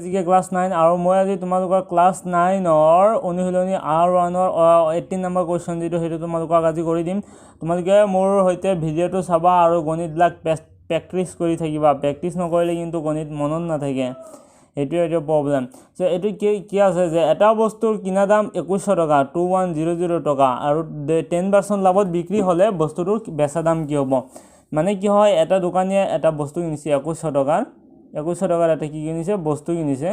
আজিকে class 9 আৰু মই আজি তোমালোকৰ ক্লাস 9 ৰ অনুশীলনী R1 ৰ 18 নম্বৰ কোৱেশ্চন যেটো হেতু তোমালোকক আজি কৰি দিম তোমালোকে মোৰ হৈতে ভিডিওটো চাবা আৰু গণিতবিলাক প্ৰেক্টিস কৰি থাকিবা প্ৰেক্টিস নকৰিলে কিন্তু গণিত মনত নাথাকে এটো প্ৰবলেম সো এটো কি আছে যে এটা বস্তুৰ কিনা দাম 2100 টকা 2100 টকা আৰু 10% লাভত বিক্ৰী হলে বস্তুটোৰ বেচা দাম কি হ'ব মানে কি হয় এটা দোকানীয়ে এটা বস্তু কিনিছে 2100 টকাৰ 2100 টকাৰ এটা কি কিনিছে বস্তু কিনিছে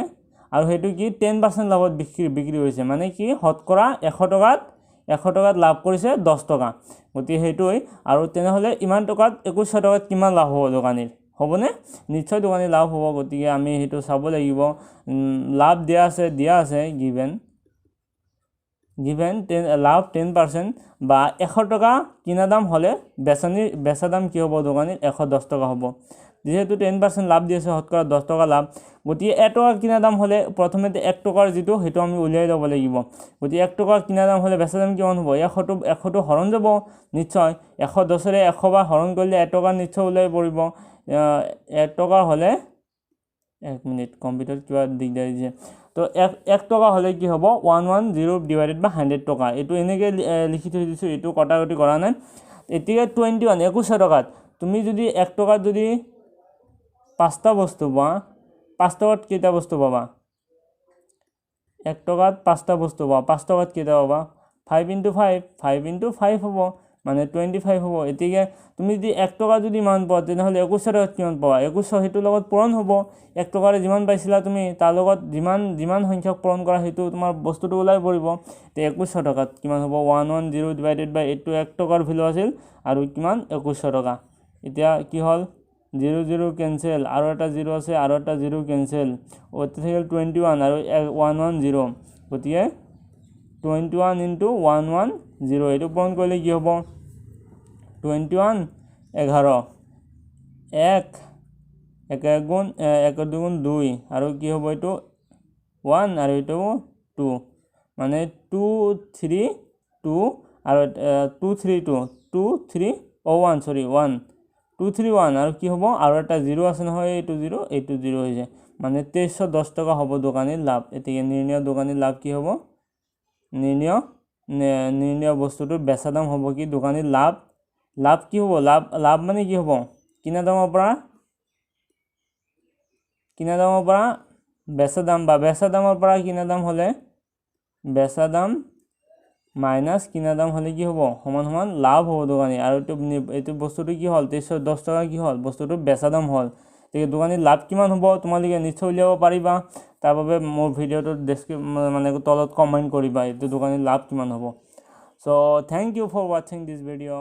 আৰু হেতু কি 10% লাভত বিক্ৰী হৈছে মানে কি হতকৰা 100 টকাত লাভ কৰিছে 10 টকা গতি হেতুই আৰু তেনেহলে ইমান টকাত 2100 টকাত কিমান লাভ হ'ব দোকানীৰ হবনে নিশ্চয় দোকানী লাভ হ'ব গতিকে আমি হেতু চাব লাগিব লাভ দিয়া আছে given 10 লাভ 10% বা 100 টকা কিনা দাম হলে বেচা দাম কি হ'ব দোকানীৰ 110 টকা হ'ব যেহেতু 10% লাভ দিছে হতকৰা 10 টকা লাভ গতি 1 টকা কিনা দাম হলে প্ৰথমে 1 টকাৰ যেটো হেতু আমি উলিয়াই লব লাগিব গতি 1 টকা কিনা দাম হলে বেচা দাম কিমান হ'ব 100 টো হৰণ যাব নিশ্চয় 110 ৰে 100 বা হৰণ কৰিলে 1 টকা নিশ্চয় উলাই পৰিব 1 টকা হলে 1 মিনিট কম্পিউটাৰ কিবা দিগদাৰি দিছে তো 1 টকা হলে কি হ'ব 110 ডিভাইডেড বাই 100 টকা এটো এনেকে লিখি থৈ দিছো এটো কটাকটি কৰা নাই এতিয়া 2100 টকাত তুমি যদি 1 টকাত যদি 5টা বস্তু বা 5 টকাত কেইটা বস্তু পাবা 1 টকাত 5টা বস্তু পাবা 5 টকাত কেইটা পাবা 5 * 5 হ'ব মানে 25 হ'ব এতিকে তুমি যদি 1 টকা যদি মান পোৱা তেনেহলে 2100 টকাত কিমান পাবা 2100 হেতু লগত পূৰণ হ'ব 1 টকাৰে যিমান পাইছিলা তুমি তাৰ লগত যিমান সংখ্যক পূৰণ কৰা হেতু তোমাৰ বস্তুটো ওলাই পৰিব তে 2100 টকাত কিমান হ'ব 110 ডিভাইডেড বাই 1 টকাৰ ভ্যালু আছিল আৰু কিমান 2100 টকা এতিয়া কি হল 00 কেনসেল আৰু এটা 0 আছে আৰু এটা 0 কেনসেল ওতে থাকিল 21 আৰু 110 গতিকে 21 * 110 এটো পূৰণ কৰিলে কি হ'ব 21 11 1 গুণ 1 দুগুণ 2 আৰু কি হ'ব এটো 1 আৰু এটো 2 মানে 2 3 2 আৰু 2 3 2 2 3 1 সৰি 1 2 3 1 আৰু কি হ'ব আৰু এটা 0 আছে নহয় এটো 0 হৈ যায় মানে 2310 টকা হ'ব দোকানীৰ লাভ এতিকে নিৰ্ণয় দোকানীৰ লাভ কি হ'ব নিৰ্ণয় বস্তুটোৰ বেচা দাম হ'ব কি দোকানীৰ লাভ কি হ'ব লাভ মানে কি হ'ব কিনা দামৰ পৰা বেচা দাম বা বেচা দামৰ পৰা কিনা দাম হলে বেচা দাম মাইনাস কিনা দাম হলে কি হ'ব সমান লাভ হ'ব দোকানী আৰু এটো বস্তুটো কি হল 2310 টকা কি হল বস্তুটো বেচা দাম হল তে দোকানীৰ লাভ কিমান হ'ব তোমালোকে নিশ্চয় উলিয়াব পাৰিবা তাৰ বাবে মোৰ ভিডিওটো মানে তলত কমেন্ট কৰিবা এটো দোকানীৰ লাভ কিমান হ'ব so thank you for watching this video